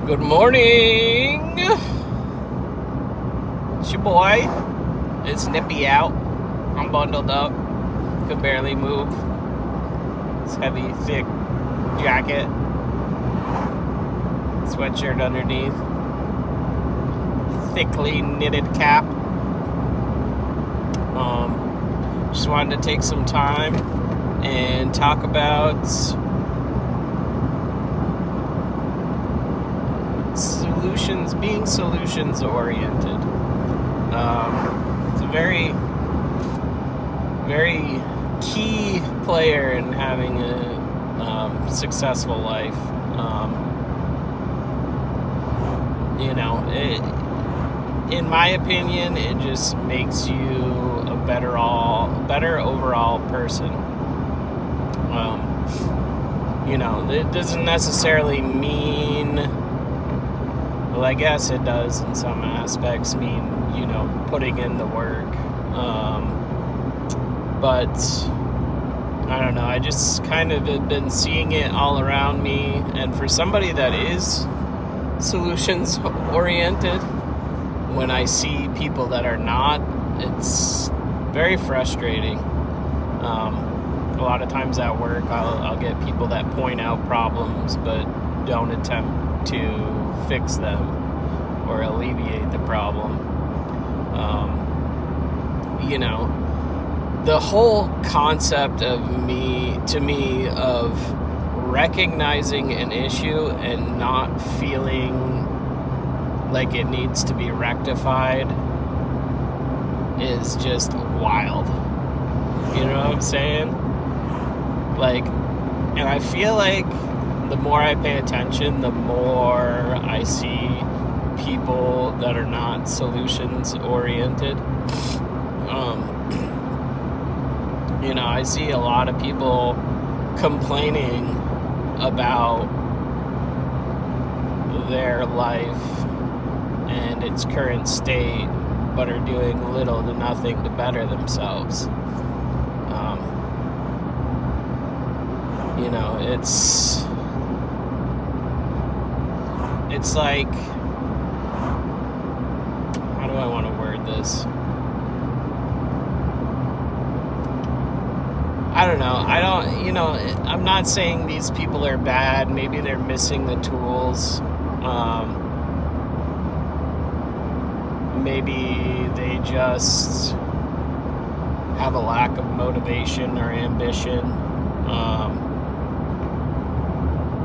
Good morning. It's your boy. It's nippy out. I'm bundled up. Could barely move. It's heavy, thick jacket. Sweatshirt underneath. Thickly knitted cap. Just wanted to take some time and talk about solutions, being solutions oriented. It's a very, very key player in having a successful life. In my opinion, it just makes you a better overall person. It doesn't necessarily mean, well, I guess it does in some aspects mean, putting in the work. But I don't know, I just kind of have been seeing it all around me. And for somebody that is solutions oriented, when I see people that are not, it's very frustrating. A lot of times at work, I'll get people that point out problems but don't attempt to fix them or alleviate the problem. The whole concept of recognizing an issue and not feeling like it needs to be rectified is just wild. You know what I'm saying? And I feel like the more I pay attention, the more I see people that are not solutions oriented. I see a lot of people complaining about their life and its current state, but are doing little to nothing to better themselves. It's like, how do I want to word this? I don't know. I'm not saying these people are bad. Maybe they're missing the tools. Maybe they just have a lack of motivation or ambition.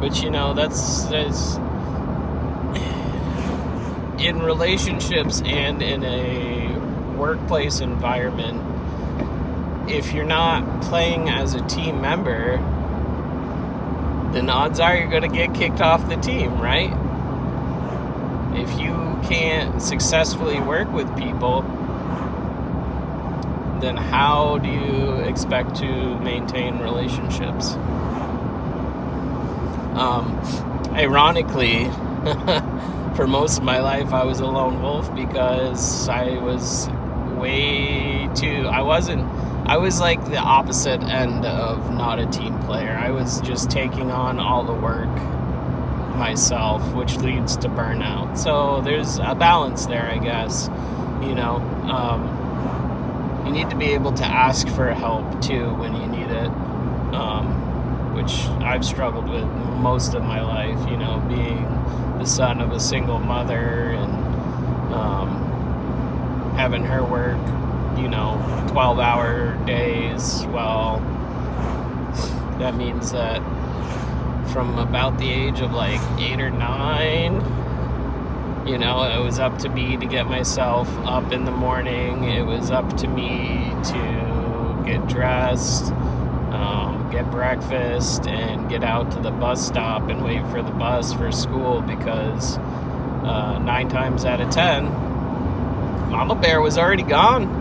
But that's in relationships and in a workplace environment. If you're not playing as a team member, then odds are you're going to get kicked off the team, right? If you can't successfully work with people, then how do you expect to maintain relationships? Ironically, for most of my life, I was a lone wolf because I was I was like the opposite end of not a team player. I was just taking on all the work myself, which leads to burnout. So there's a balance there, I guess. You need to be able to ask for help too when you need it, which I've struggled with most of my life, being the son of a single mother and having her work 12-hour days. Well, that means that from about the age of 8 or 9, it was up to me to get myself up in the morning. It was up to me to get dressed, get breakfast, and get out to the bus stop and wait for the bus for school, because 9 times out of 10, Mama Bear was already gone.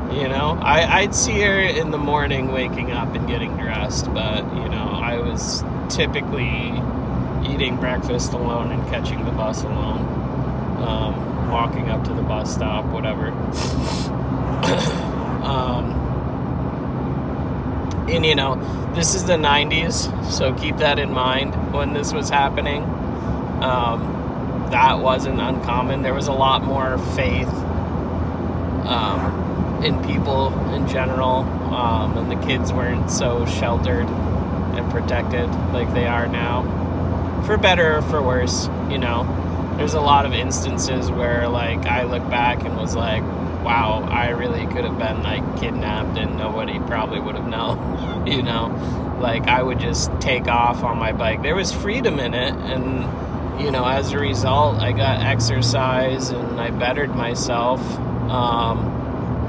I'd see her in the morning waking up and getting dressed, but, I was typically eating breakfast alone and catching the bus alone, walking up to the bus stop, whatever. And this is the 90s, so keep that in mind when this was happening. That wasn't uncommon. There was a lot more faith in people in general, and the kids weren't so sheltered and protected like they are now, for better or for worse. There's a lot of instances where like I look back and was like, wow, I really could have been like kidnapped and nobody probably would have known. Like I would just take off on my bike. There was freedom in it, and as a result I got exercise and I bettered myself.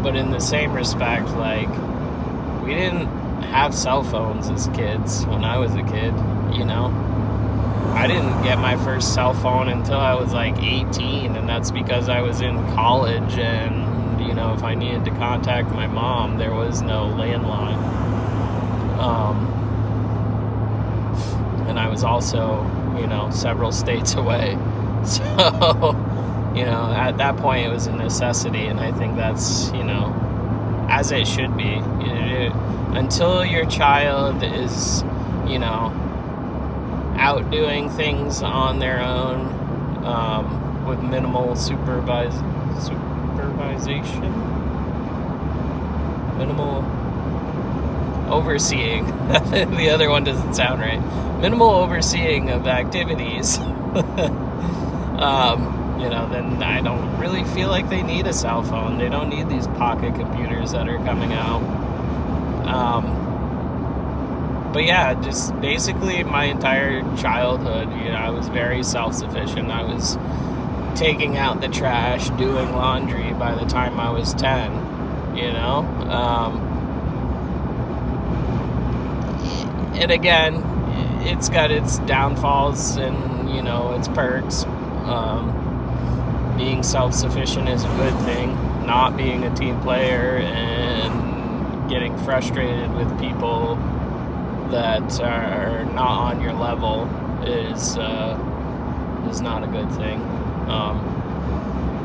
But in the same respect, like, we didn't have cell phones as kids when I was a kid. I didn't get my first cell phone until I was like 18, and that's because I was in college, and if I needed to contact my mom, there was no landline. And I was also several states away, so at that point it was a necessity, and I think that's as it should be. Until your child is out doing things on their own, with minimal minimal overseeing. The other one doesn't sound right. Minimal overseeing of activities. Then I don't really feel like they need a cell phone. They don't need these pocket computers that are coming out. But yeah, just basically my entire childhood, I was very self-sufficient. I was taking out the trash, doing laundry by the time I was 10, and again, it's got its downfalls and, its perks. Being self-sufficient is a good thing. Not being a team player and getting frustrated with people that are not on your level is not a good thing.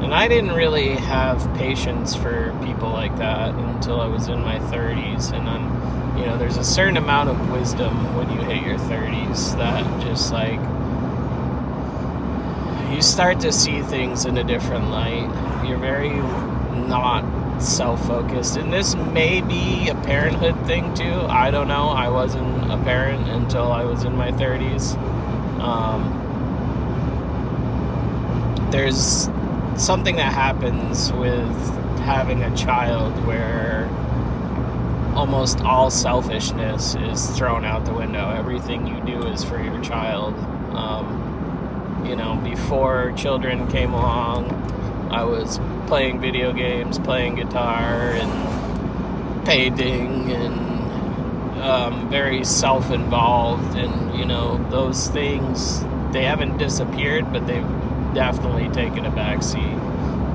And I didn't really have patience for people like that until I was in my 30s. And there's a certain amount of wisdom when you hit your 30s that just like, you start to see things in a different light. You're very not self-focused, and this may be a parenthood thing too. I don't know. I wasn't a parent until I was in my 30s. There's something that happens with having a child where almost all selfishness is thrown out the window. Everything you do is for your child. Before children came along, I was playing video games, playing guitar, and painting, and very self-involved. And, those things, they haven't disappeared, but they've definitely taken a backseat.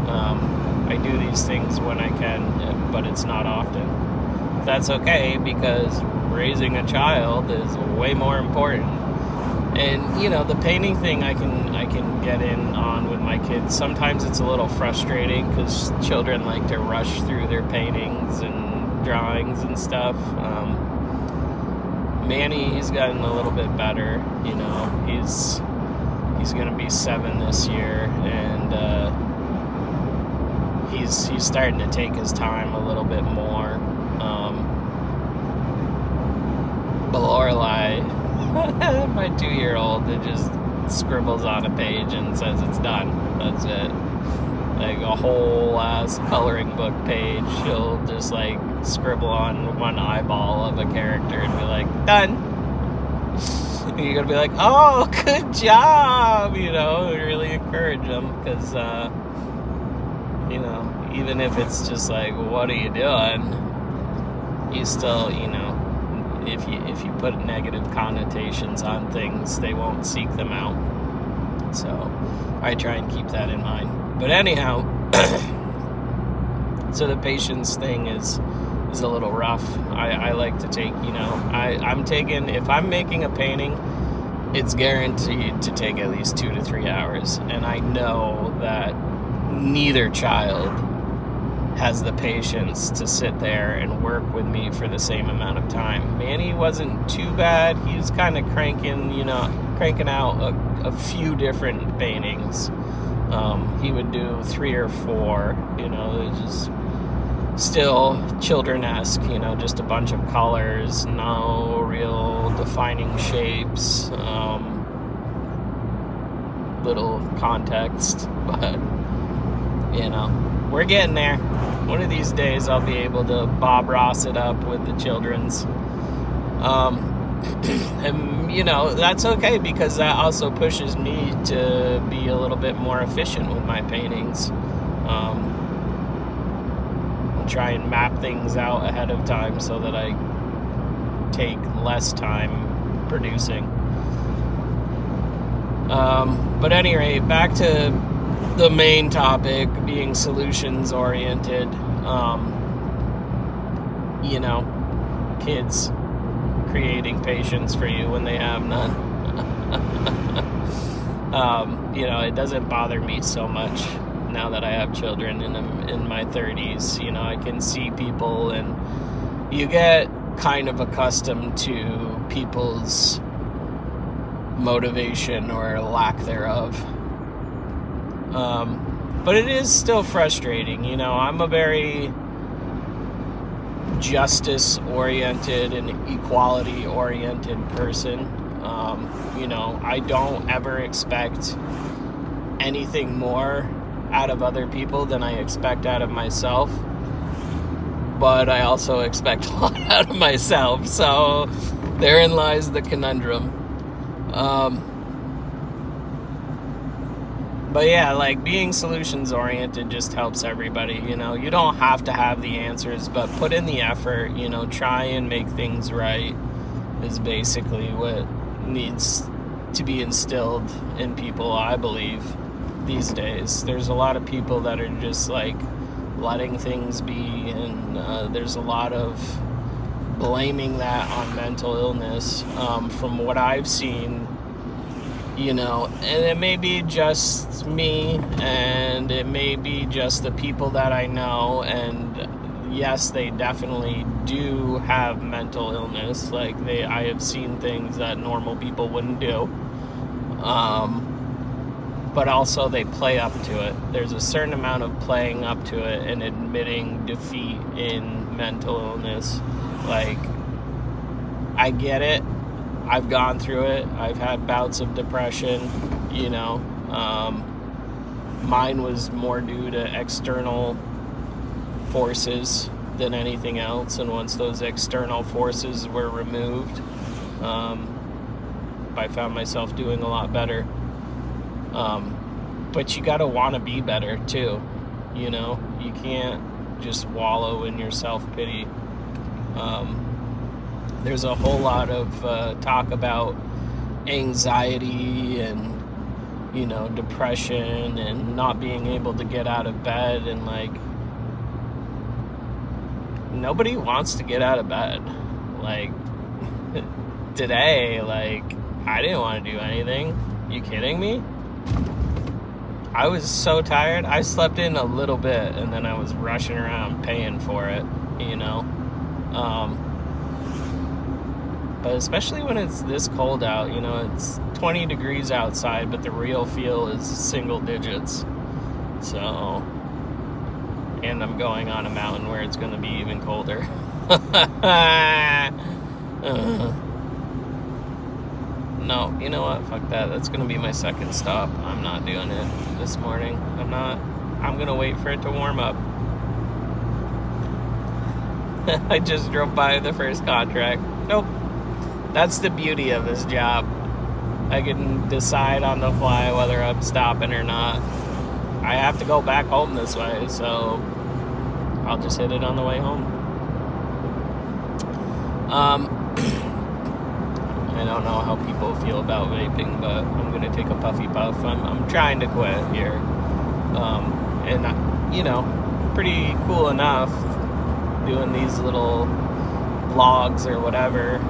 I do these things when I can, but it's not often. That's okay, because raising a child is way more important. And the painting thing I can get in on with my kids. Sometimes it's a little frustrating because children like to rush through their paintings and drawings and stuff. Manny, he's gotten a little bit better. He's gonna be 7 this year, and he's starting to take his time a little bit more. But Lorelai, my 2-year-old, that just scribbles on a page and says it's done. That's it. Like a whole ass coloring book page. She'll just like scribble on one eyeball of a character and be like, done. And you're gonna be like, oh, good job, really encourage them, because even if it's just like, what are you doing, you still, if you put negative connotations on things, they won't seek them out. So I try and keep that in mind. But anyhow, so the patience thing is a little rough. I like to take, I'm taking, if I'm making a painting, it's guaranteed to take at least 2 to 3 hours. And I know that neither child has the patience to sit there and work with me for the same amount of time. Manny wasn't too bad. He was kind of cranking cranking out a few different paintings. He would do 3 or 4, just still children-esque, just a bunch of colors, no real defining shapes, little context, but, we're getting there. One of these days I'll be able to Bob Ross it up with the children's. And, that's okay, because that also pushes me to be a little bit more efficient with my paintings. Try and map things out ahead of time so that I take less time producing. But at any rate, back to the main topic, being solutions oriented. Kids creating patience for you when they have none. It doesn't bother me so much now that I have children and I'm in my 30s. I can see people, and you get kind of accustomed to people's motivation or lack thereof. But it is still frustrating. I'm a very justice-oriented and equality-oriented person. I don't ever expect anything more out of other people than I expect out of myself. But I also expect a lot out of myself. So therein lies the conundrum. But yeah, being solutions-oriented just helps everybody. You don't have to have the answers, but put in the effort. Try and make things right is basically what needs to be instilled in people, I believe, these days. There's a lot of people that are just letting things be, and there's a lot of blaming that on mental illness. From what I've seen, and it may be just me, and it may be just the people that I know, and yes, they definitely do have mental illness. I have seen things that normal people wouldn't do. But also they play up to it. There's a certain amount of playing up to it and admitting defeat in mental illness. I get it. I've gone through it. I've had bouts of depression, mine was more due to external forces than anything else. And once those external forces were removed, I found myself doing a lot better. But you gotta want to be better too. You can't just wallow in your self-pity. There's a whole lot of talk about anxiety and depression and not being able to get out of bed, and nobody wants to get out of bed. Today, I didn't want to do anything. You kidding me? I was so tired. I slept in a little bit, and then I was rushing around paying for it, But especially when it's this cold out, it's 20 degrees outside, but the real feel is single digits. So, and I'm going on a mountain where it's going to be even colder. No, you know what? Fuck that. That's going to be my second stop. I'm not doing it this morning. I'm going to wait for it to warm up. I just drove by the first contract. Nope. That's the beauty of this job. I can decide on the fly whether I'm stopping or not. I have to go back home this way, so I'll just hit it on the way home. I don't know how people feel about vaping, but I'm going to take a puffy puff. I'm trying to quit here. And, pretty cool enough doing these little vlogs or whatever.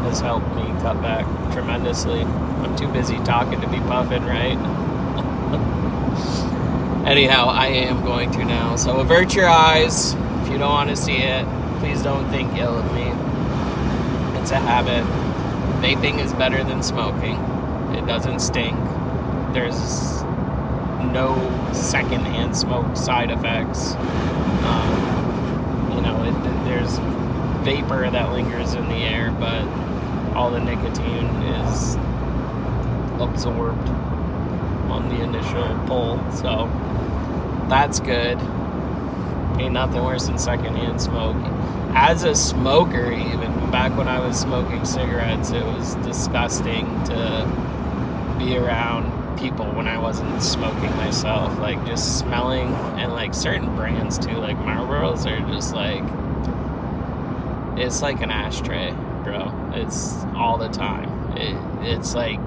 Has helped me cut back tremendously. I'm too busy talking to be puffing, right? Anyhow, I am going to now. So avert your eyes if you don't want to see it. Please don't think ill of me. It's a habit. Vaping is better than smoking. It doesn't stink. There's no secondhand smoke side effects. There's vapor that lingers in the air, but all the nicotine is absorbed on the initial pull, so that's good. Ain't nothing worse than secondhand smoke. As a smoker, even back when I was smoking cigarettes, it was disgusting to be around people when I wasn't smoking myself. Like, just smelling, and like certain brands too, like Marlboros are just like, it's like an ashtray, bro. It's all the time. It's like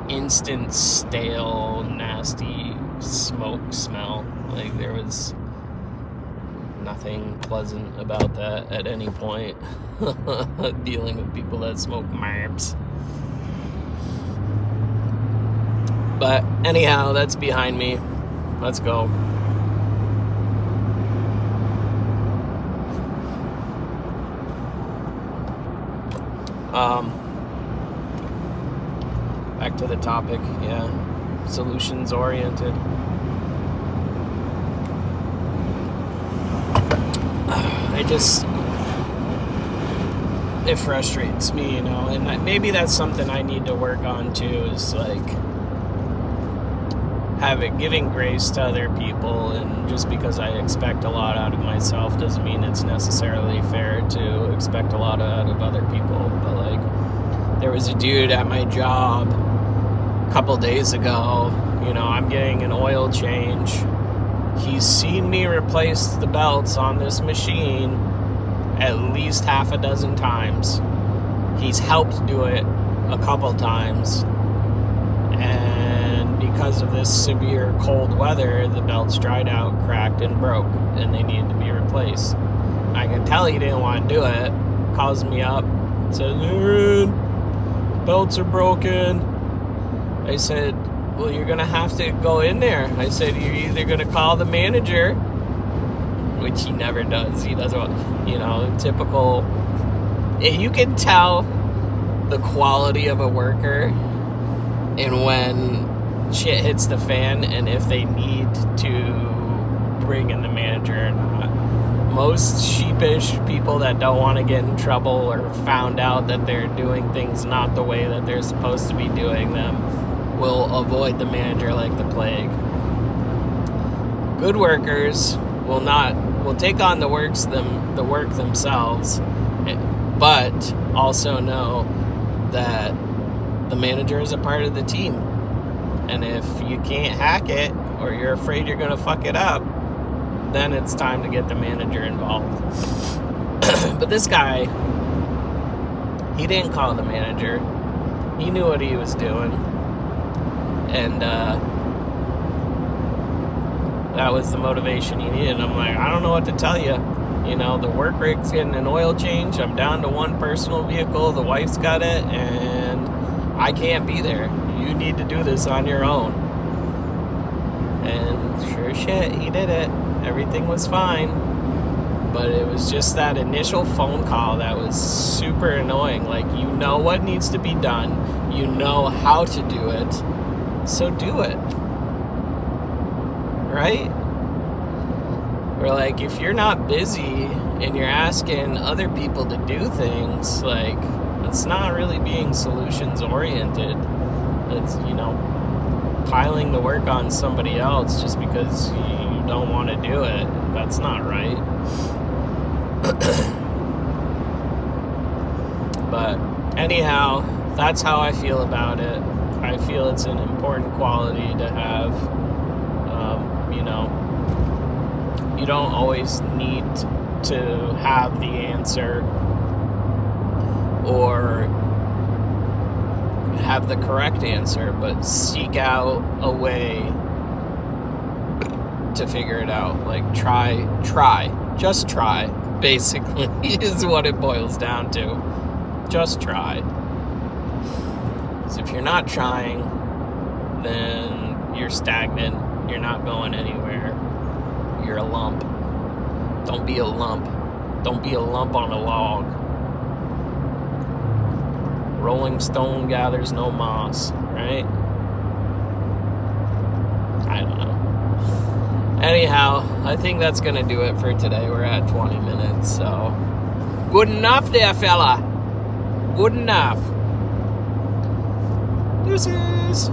instant stale, nasty smoke smell. Like, there was nothing pleasant about that at any point. Dealing with people that smoke Marbs. But anyhow, that's behind me. Let's go. Back to the topic, yeah. Solutions oriented. It frustrates me, and maybe that's something I need to work on too, is like giving grace to other people. And just because I expect a lot out of myself doesn't mean it's necessarily fair to expect a lot out of other people. But like, there was a dude at my job a couple days ago, I'm getting an oil change. He's seen me replace the belts on this machine at least half a dozen times. He's helped do it a couple times. And because of this severe cold weather, the belts dried out, cracked, and broke, and they needed to be replaced. I could tell he didn't want to do it. Calls me up, says, "Aaron, belts are broken." I said, "Well, you're going to have to go in there." I said, "You're either going to call the manager," which he never does. He doesn't, typical. You can tell the quality of a worker and when shit hits the fan, and if they need to bring in the manager or not. Most sheepish people that don't want to get in trouble or found out that they're doing things not the way that they're supposed to be doing them will avoid the manager like the plague. Good workers will take on the work themselves, but also know that the manager is a part of the team. And if you can't hack it, or you're afraid you're going to fuck it up, then it's time to get the manager involved. But this guy, he didn't call the manager. He knew what he was doing. And that was the motivation he needed. I'm like, I don't know what to tell you. The work rig's getting an oil change. I'm down to one personal vehicle. The wife's got it, and I can't be there. You need to do this on your own. And sure shit, he did it. Everything was fine. But it was just that initial phone call that was super annoying. Like, you know what needs to be done. You know how to do it. So do it. Right? Or like, if you're not busy and you're asking other people to do things, like, it's not really being solutions oriented. It's, piling the work on somebody else just because you don't want to do it. That's not right. But anyhow, that's how I feel about it. I feel it's an important quality to have. You don't always need to have the answer or have the correct answer, but seek out a way to figure it out. Like, just try, basically, is what it boils down to. Just try. So if you're not trying, then you're stagnant. You're not going anywhere. You're a lump. Don't be a lump. Don't be a lump on a log. Rolling stone gathers no moss, right? I don't know. Anyhow, I think that's going to do it for today. We're at 20 minutes, so... Good enough there, fella. Good enough. Deuces.